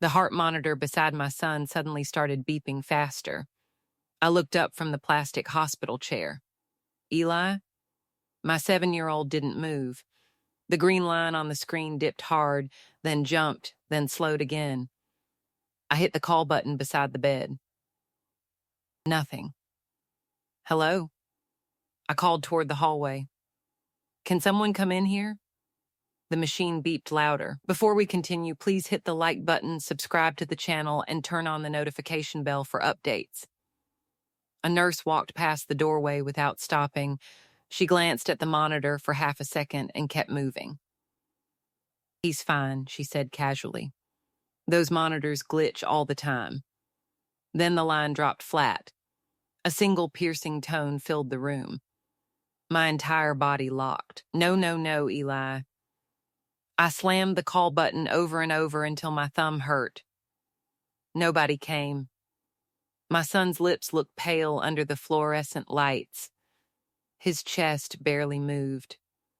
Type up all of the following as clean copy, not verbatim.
The heart monitor beside my son suddenly started beeping faster. I looked up from the plastic hospital chair. Eli? My 7-year-old didn't move. The green line on the screen dipped hard, then jumped, then slowed again. I hit the call button beside the bed. Nothing. Hello? I called toward the hallway. Can someone come in here? The machine beeped louder. Before we continue, please hit the like button, subscribe to the channel, and turn on the notification bell for updates. A nurse walked past the doorway without stopping. She glanced at the monitor for half a second and kept moving. He's fine, she said casually. Those monitors glitch all the time. Then the line dropped flat. A single piercing tone filled the room. My entire body locked. No, no, no, Eli. I slammed the call button over and over until my thumb hurt. Nobody came. My son's lips looked pale under the fluorescent lights. His chest barely moved.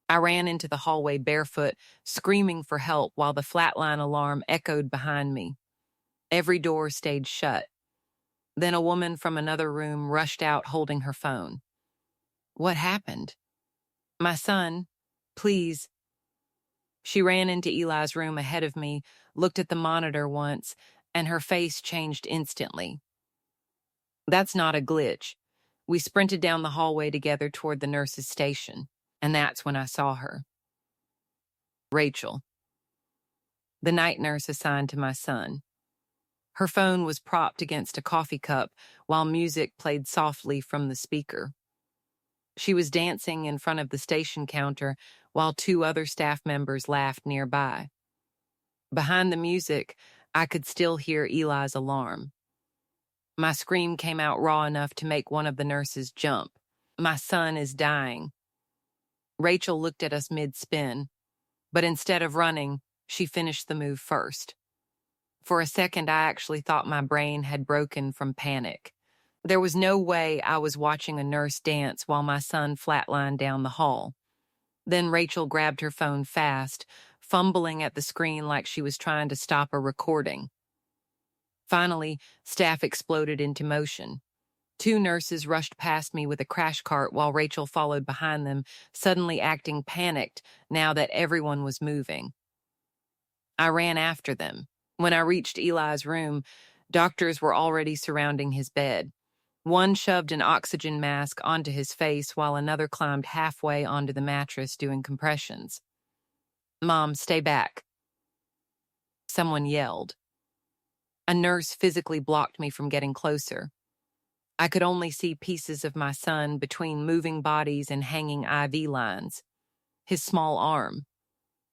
I ran into the hallway barefoot, screaming for help while the flatline alarm echoed behind me. Every door stayed shut. Then a woman from another room rushed out holding her phone. What happened? My son, please. She ran into Eli's room ahead of me, looked at the monitor once, and her face changed instantly. That's not a glitch. We sprinted down the hallway together toward the nurse's station, and that's when I saw her. Rachel, the night nurse assigned to my son. Her phone was propped against a coffee cup while music played softly from the speaker. She was dancing in front of the station counter while 2 other staff members laughed nearby. Behind the music, I could still hear Eli's alarm. My scream came out raw enough to make one of the nurses jump. My son is dying. Rachel looked at us mid-spin, but instead of running, she finished the move first. For a second, I actually thought my brain had broken from panic. There was no way I was watching a nurse dance while my son flatlined down the hall. Then Rachel grabbed her phone fast, fumbling at the screen like she was trying to stop a recording. Finally, staff exploded into motion. 2 nurses rushed past me with a crash cart while Rachel followed behind them, suddenly acting panicked now that everyone was moving. I ran after them. When I reached Eli's room, doctors were already surrounding his bed. One shoved an oxygen mask onto his face while another climbed halfway onto the mattress doing compressions. "Mom, stay back," someone yelled. A nurse physically blocked me from getting closer. I could only see pieces of my son between moving bodies and hanging IV lines. His small arm.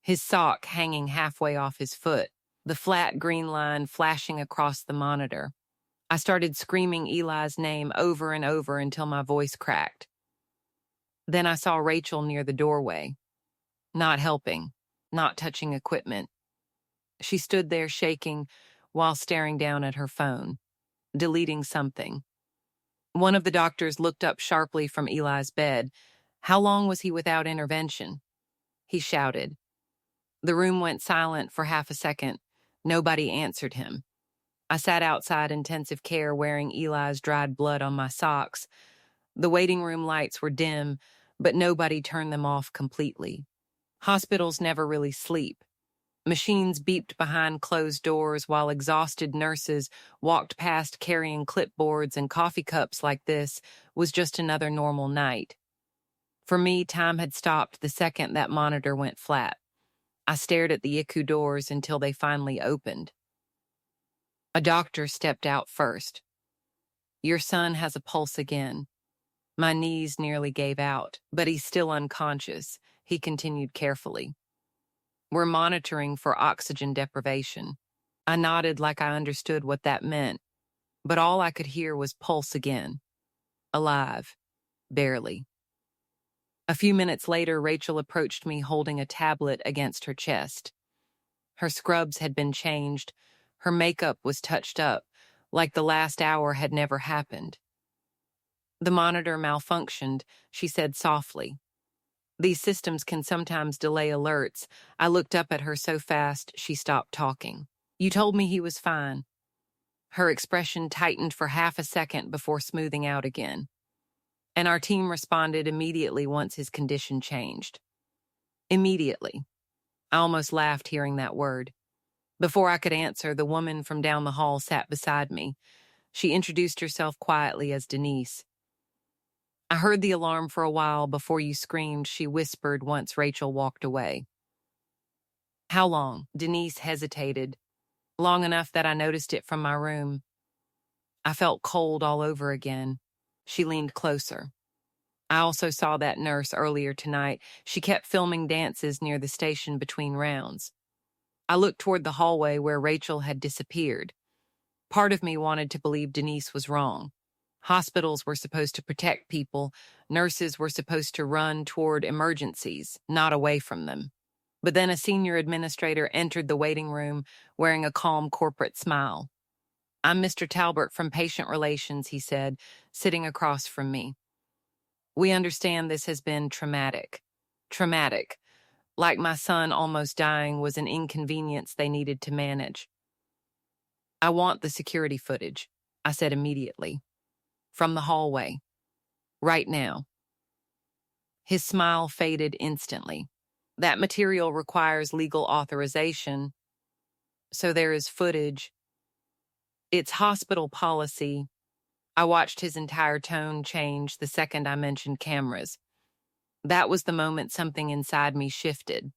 His sock hanging halfway off his foot. The flat green line flashing across the monitor. I started screaming Eli's name over and over until my voice cracked. Then I saw Rachel near the doorway. Not helping. Not touching equipment. She stood there shaking while staring down at her phone, deleting something. One of the doctors looked up sharply from Eli's bed. How long was he without intervention? He shouted. The room went silent for half a second. Nobody answered him. I sat outside intensive care wearing Eli's dried blood on my socks. The waiting room lights were dim, but nobody turned them off completely. Hospitals never really sleep. Machines beeped behind closed doors while exhausted nurses walked past carrying clipboards and coffee cups like this was just another normal night. For me, time had stopped the second that monitor went flat. I stared at the ICU doors until they finally opened. A doctor stepped out first. "Your son has a pulse again." My knees nearly gave out, but he's still unconscious, he continued carefully. "We're monitoring for oxygen deprivation." I nodded like I understood what that meant, but all I could hear was pulse again. Alive. Barely. A few minutes later, Rachel approached me holding a tablet against her chest. Her scrubs had been changed. Her makeup was touched up, like the last hour had never happened. "The monitor malfunctioned," she said softly. "These systems can sometimes delay alerts." I looked up at her so fast she stopped talking. You told me he was fine. Her expression tightened for half a second before smoothing out again. And our team responded immediately once his condition changed. Immediately. I almost laughed hearing that word. Before I could answer, the woman from down the hall sat beside me. She introduced herself quietly as Denise. I heard the alarm for a while before you screamed, she whispered once Rachel walked away. How long? Denise hesitated. Long enough that I noticed it from my room. I felt cold all over again. She leaned closer. I also saw that nurse earlier tonight. She kept filming dances near the station between rounds. I looked toward the hallway where Rachel had disappeared. Part of me wanted to believe Denise was wrong. Hospitals were supposed to protect people. Nurses were supposed to run toward emergencies, not away from them. But then a senior administrator entered the waiting room wearing a calm corporate smile. I'm Mr. Talbert from Patient Relations, he said, sitting across from me. We understand this has been traumatic. Traumatic. Like my son almost dying was an inconvenience they needed to manage. I want the security footage, I said immediately. From the hallway. Right now. His smile faded instantly. That material requires legal authorization, so there is footage. It's hospital policy. I watched his entire tone change the second I mentioned cameras. That was the moment something inside me shifted.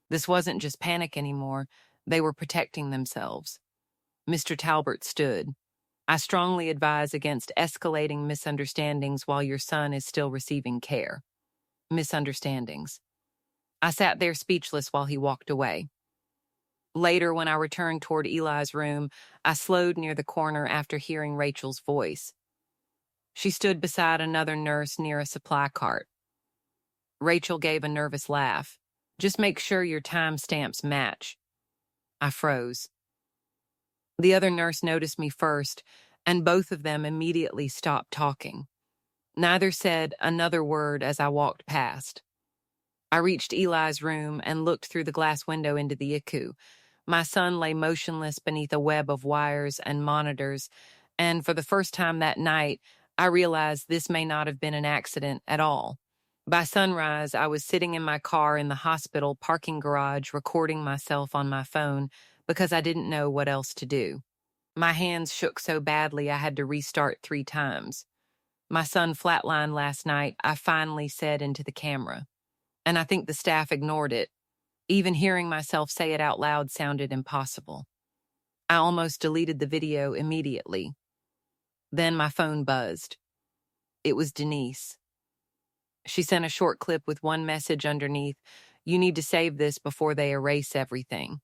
This wasn't just panic anymore. They were protecting themselves. Mr. Talbert stood. I strongly advise against escalating misunderstandings while your son is still receiving care. Misunderstandings. I sat there speechless while he walked away. Later, when I returned toward Eli's room, I slowed near the corner after hearing Rachel's voice. She stood beside another nurse near a supply cart. Rachel gave a nervous laugh. Just make sure your timestamps match. I froze. The other nurse noticed me first, and both of them immediately stopped talking. Neither said another word as I walked past. I reached Eli's room and looked through the glass window into the ICU. My son lay motionless beneath a web of wires and monitors, and for the first time that night, I realized this may not have been an accident at all. By sunrise, I was sitting in my car in the hospital parking garage recording myself on my phone because I didn't know what else to do. My hands shook so badly I had to restart 3 times. My son flatlined last night, I finally said into the camera. And I think the staff ignored it. Even hearing myself say it out loud sounded impossible. I almost deleted the video immediately. Then my phone buzzed. It was Denise. She sent a short clip with one message underneath. You need to save this before they erase everything.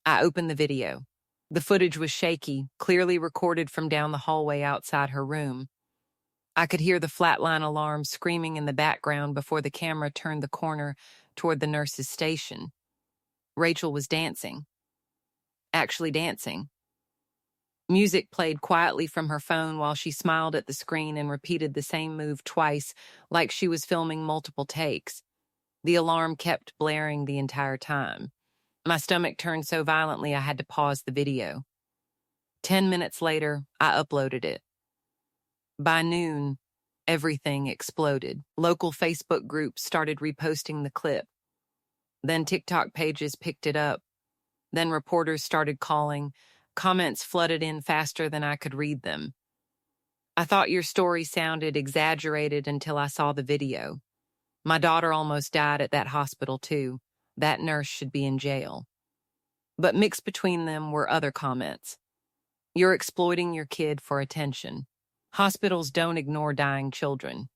I opened the video. The footage was shaky, clearly recorded from down the hallway outside her room. I could hear the flatline alarm screaming in the background before the camera turned the corner toward the nurse's station. Rachel was dancing. Actually dancing. Music played quietly from her phone while she smiled at the screen and repeated the same move twice, like she was filming multiple takes. The alarm kept blaring the entire time. My stomach turned so violently I had to pause the video. 10 minutes later, I uploaded it. By noon, everything exploded. Local Facebook groups started reposting the clip. Then TikTok pages picked it up. Then reporters started calling. Comments flooded in faster than I could read them. I thought your story sounded exaggerated until I saw the video. My daughter almost died at that hospital too. That nurse should be in jail. But mixed between them were other comments. You're exploiting your kid for attention. Hospitals don't ignore dying children.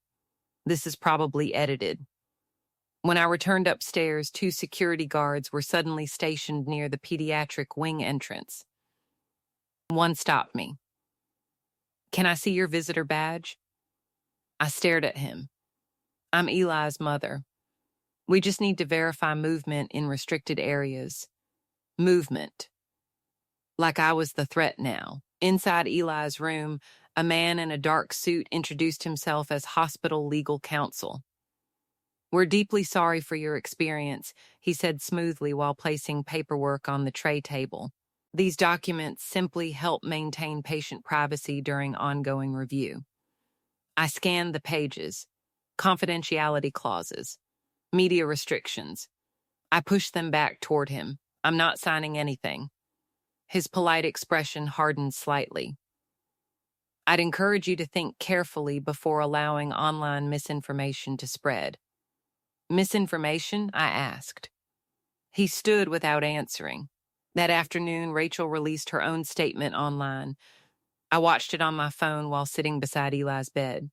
This is probably edited. When I returned upstairs, 2 security guards were suddenly stationed near the pediatric wing entrance. One stopped me. Can I see your visitor badge? I stared at him. I'm Eli's mother. We just need to verify movement in restricted areas. Movement. Like I was the threat now. Inside Eli's room, a man in a dark suit introduced himself as hospital legal counsel. We're deeply sorry for your experience, he said smoothly while placing paperwork on the tray table. These documents simply help maintain patient privacy during ongoing review. I scanned the pages, confidentiality clauses, media restrictions. I pushed them back toward him. I'm not signing anything. His polite expression hardened slightly. I'd encourage you to think carefully before allowing online misinformation to spread. Misinformation? I asked. He stood without answering. That afternoon, Rachel released her own statement online. I watched it on my phone while sitting beside Eli's bed.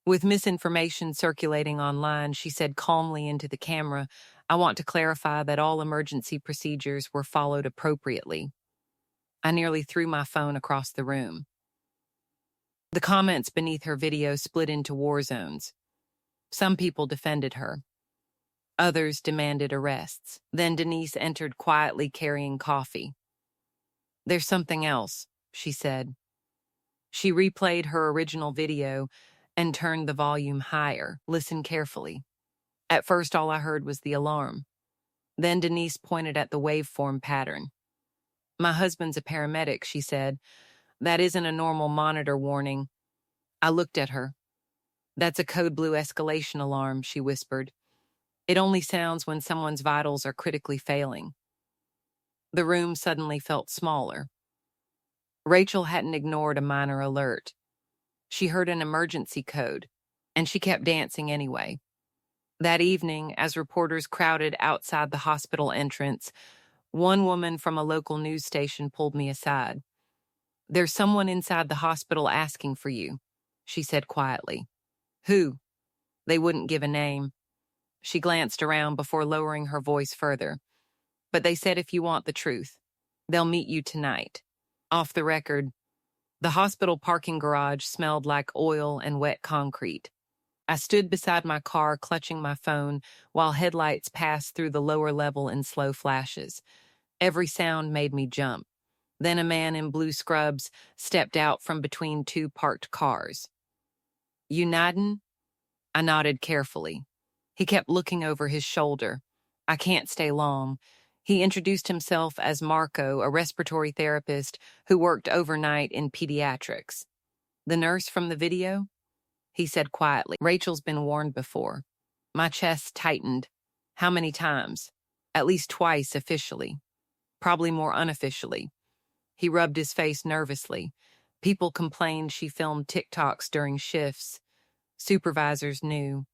With misinformation circulating online, she said calmly into the camera, I want to clarify that all emergency procedures were followed appropriately. I nearly threw my phone across the room. The comments beneath her video split into war zones. Some people defended her. Others demanded arrests. Then Denise entered quietly carrying coffee. There's something else, she said. She replayed her original video and turned the volume higher. Listen carefully. At first, all I heard was the alarm. Then Denise pointed at the waveform pattern. My husband's a paramedic, she said. That isn't a normal monitor warning. I looked at her. That's a code blue escalation alarm, she whispered. It only sounds when someone's vitals are critically failing. The room suddenly felt smaller. Rachel hadn't ignored a minor alert. She heard an emergency code, and she kept dancing anyway. That evening, as reporters crowded outside the hospital entrance, one woman from a local news station pulled me aside. There's someone inside the hospital asking for you, she said quietly. Who? They wouldn't give a name. She glanced around before lowering her voice further. But they said if you want the truth, they'll meet you tonight. Off the record, the hospital parking garage smelled like oil and wet concrete. I stood beside my car, clutching my phone, while headlights passed through the lower level in slow flashes. Every sound made me jump. Then a man in blue scrubs stepped out from between two parked cars. You Nadin? I nodded carefully. He kept looking over his shoulder. I can't stay long. He introduced himself as Marco, a respiratory therapist who worked overnight in pediatrics. The nurse from the video? He said quietly. Rachel's been warned before. My chest tightened. How many times? At least twice officially. Probably more unofficially. He rubbed his face nervously. People complained she filmed TikToks during shifts. Supervisors knew.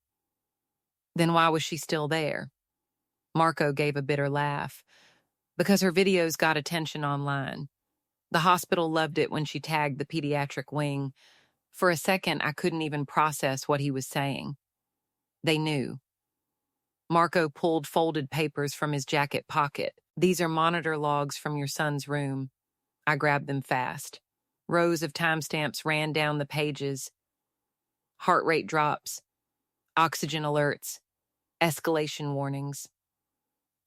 Then why was she still there? Marco gave a bitter laugh. Because her videos got attention online. The hospital loved it when she tagged the pediatric wing. For a second, I couldn't even process what he was saying. They knew. Marco pulled folded papers from his jacket pocket. These are monitor logs from your son's room. I grabbed them fast. Rows of timestamps ran down the pages. Heart rate drops, oxygen alerts, escalation warnings.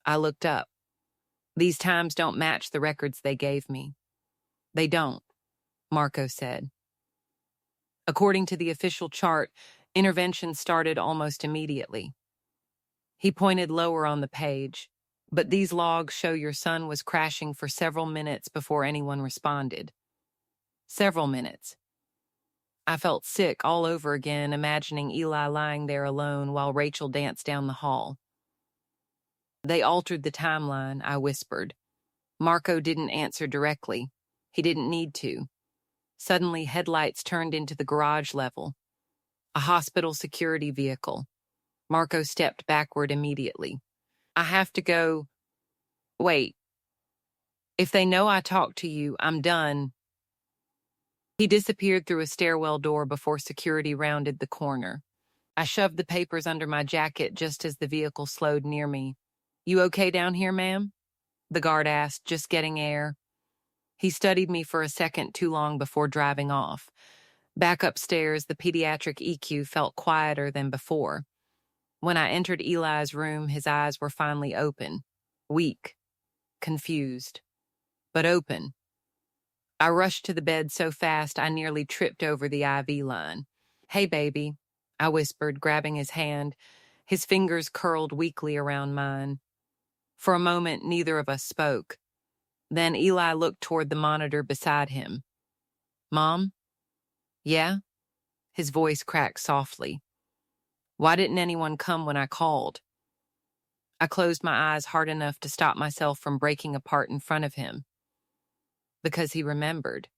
I looked up. These times don't match the records they gave me. They don't, Marco said. According to the official chart, intervention started almost immediately. He pointed lower on the page. But these logs show your son was crashing for several minutes before anyone responded. Several minutes. I felt sick all over again, imagining Eli lying there alone while Rachel danced down the hall. They altered the timeline, I whispered. Marco didn't answer directly. He didn't need to. Suddenly, headlights turned into the garage level. A hospital security vehicle. Marco stepped backward immediately. I have to go. Wait. If they know I talked to you, I'm done. He disappeared through a stairwell door before security rounded the corner. I shoved the papers under my jacket just as the vehicle slowed near me. You okay down here, ma'am? The guard asked, just getting air. He studied me for a second too long before driving off. Back upstairs, the pediatric EQ felt quieter than before. When I entered Eli's room, his eyes were finally open. Weak. Confused. But open. I rushed to the bed so fast I nearly tripped over the IV line. Hey, baby, I whispered, grabbing his hand. His fingers curled weakly around mine. For a moment, neither of us spoke. Then Eli looked toward the monitor beside him. "Mom? Yeah?" His voice cracked softly. "Why didn't anyone come when I called?" I closed my eyes hard enough to stop myself from breaking apart in front of him. Because he remembered.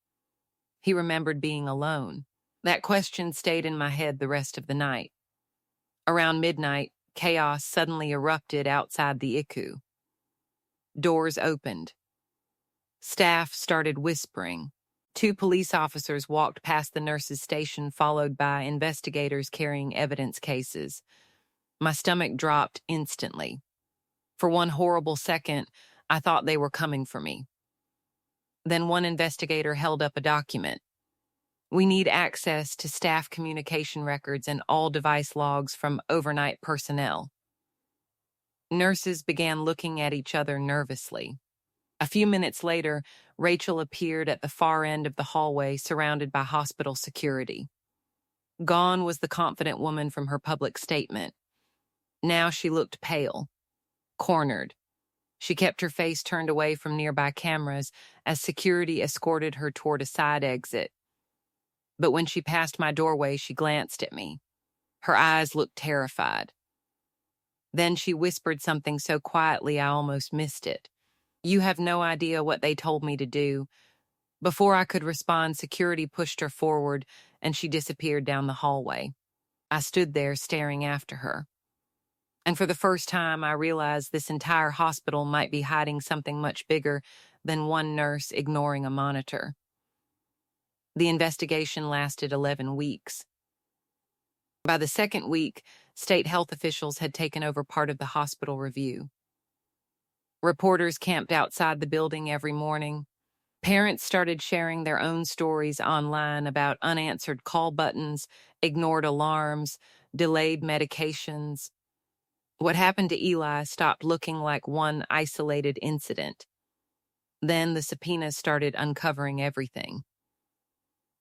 He remembered being alone. That question stayed in my head the rest of the night. Around midnight, chaos suddenly erupted outside the ICU. Doors opened. Staff started whispering. 2 police officers walked past the nurse's station, followed by investigators carrying evidence cases. My stomach dropped instantly. For one horrible second, I thought they were coming for me. Then one investigator held up a document. "We need access to staff communication records and all device logs from overnight personnel." Nurses began looking at each other nervously. A few minutes later, Rachel appeared at the far end of the hallway, surrounded by hospital security. Gone was the confident woman from her public statement. Now she looked pale, cornered. She kept her face turned away from nearby cameras as security escorted her toward a side exit. But when she passed my doorway, she glanced at me. Her eyes looked terrified. Then she whispered something so quietly I almost missed it. "You have no idea what they told me to do." Before I could respond, security pushed her forward, and she disappeared down the hallway. I stood there staring after her. And for the first time, I realized this entire hospital might be hiding something much bigger than one nurse ignoring a monitor. The investigation lasted 11 weeks. By the second week, state health officials had taken over part of the hospital review. Reporters camped outside the building every morning. Parents started sharing their own stories online about unanswered call buttons, ignored alarms, delayed medications. What happened to Eli stopped looking like one isolated incident. Then the subpoenas started uncovering everything.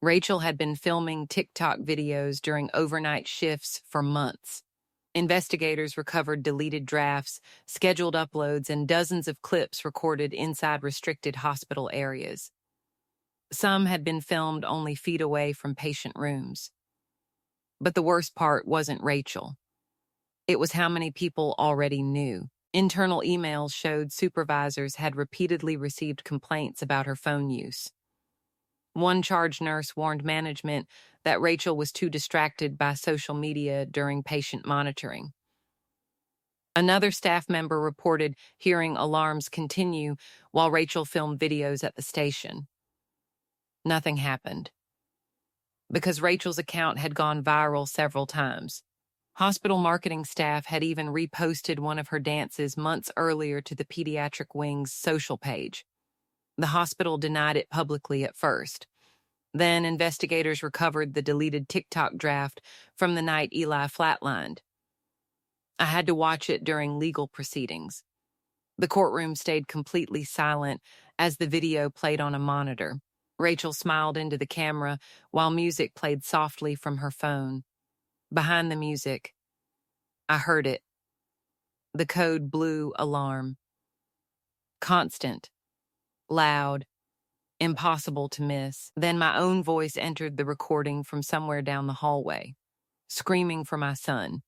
Rachel had been filming TikTok videos during overnight shifts for months. Investigators recovered deleted drafts, scheduled uploads, and dozens of clips recorded inside restricted hospital areas. Some had been filmed only feet away from patient rooms. But the worst part wasn't Rachel. It was how many people already knew. Internal emails showed supervisors had repeatedly received complaints about her phone use. One charge nurse warned management that Rachel was too distracted by social media during patient monitoring. Another staff member reported hearing alarms continue while Rachel filmed videos at the station. Nothing happened, because Rachel's account had gone viral several times. Hospital marketing staff had even reposted one of her dances months earlier to the pediatric wing's social page. The hospital denied it publicly at first. Then investigators recovered the deleted TikTok draft from the night Eli flatlined. I had to watch it during legal proceedings. The courtroom stayed completely silent as the video played on a monitor. Rachel smiled into the camera while music played softly from her phone. Behind the music, I heard it. The code blue alarm. Constant, loud, impossible to miss. Then my own voice entered the recording from somewhere down the hallway, screaming for my son.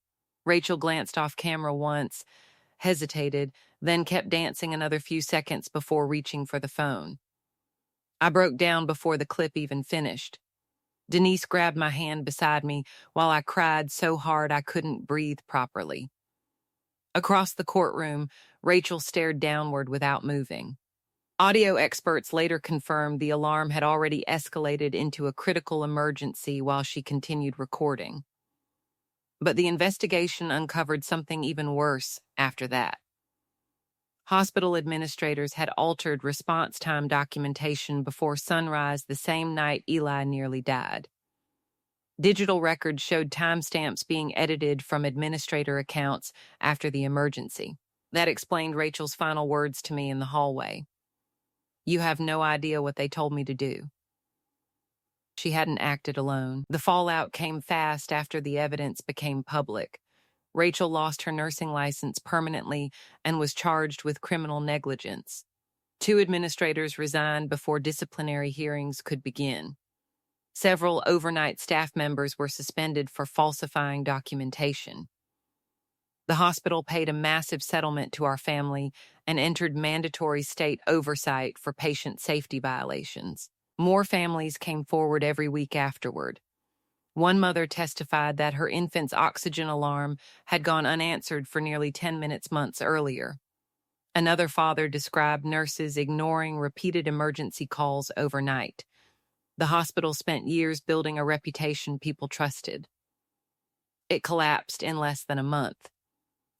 Rachel glanced off camera once, hesitated, then kept dancing another few seconds before reaching for the phone. I broke down before the clip even finished. Denise grabbed my hand beside me while I cried so hard I couldn't breathe properly. Across the courtroom, Rachel stared downward without moving. Audio experts later confirmed the alarm had already escalated into a critical emergency while she continued recording. But the investigation uncovered something even worse after that. Hospital administrators had altered response time documentation before sunrise the same night Eli nearly died. Digital records showed timestamps being edited from administrator accounts after the emergency. That explained Rachel's final words to me in the hallway. "You have no idea what they told me to do." She hadn't acted alone. The fallout came fast after the evidence became public. Rachel lost her nursing license permanently and was charged with criminal negligence. 2 administrators resigned before disciplinary hearings could begin. Several overnight staff members were suspended for falsifying documentation. The hospital paid a massive settlement to our family and entered mandatory state oversight for patient safety violations. More families came forward every week afterward. One mother testified that her infant's oxygen alarm had gone unanswered for nearly 10 minutes months earlier. Another father described nurses ignoring repeated emergency calls overnight. The hospital spent years building a reputation people trusted. It collapsed in less than a month.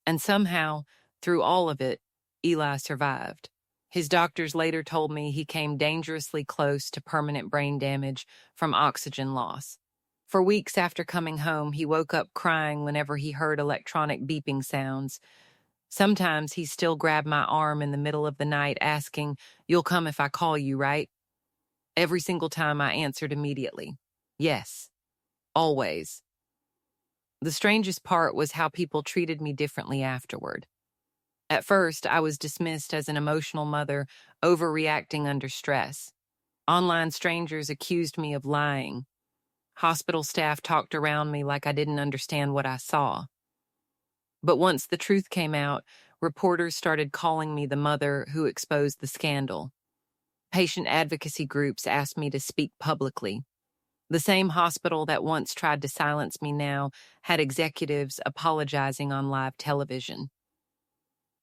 And somehow, through all of it, Eli survived. His doctors later told me he came dangerously close to permanent brain damage from oxygen loss. For weeks after coming home, he woke up crying whenever he heard electronic beeping sounds. Sometimes he still grabbed my arm in the middle of the night asking, "You'll come if I call you, right?" Every single time I answered immediately, "Yes, always." The strangest part was how people treated me differently afterward. At first, I was dismissed as an emotional mother overreacting under stress. Online strangers accused me of lying. Hospital staff talked around me like I didn't understand what I saw. But once the truth came out, reporters started calling me the mother who exposed the scandal. Patient advocacy groups asked me to speak publicly. The same hospital that once tried to silence me now had executives apologizing on live television.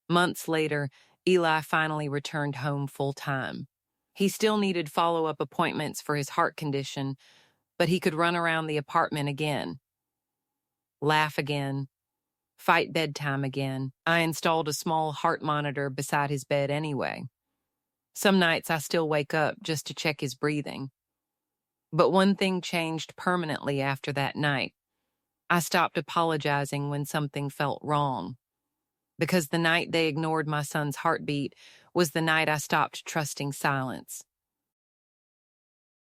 Months later, Eli finally returned home full-time. He still needed follow-up appointments for his heart condition, but he could run around the apartment again, laugh again, fight bedtime again. I installed a small heart monitor beside his bed anyway. Some nights I still wake up just to check his breathing. But one thing changed permanently after that night. I stopped apologizing when something felt wrong. Because the night they ignored my son's heartbeat was the night I stopped trusting silence.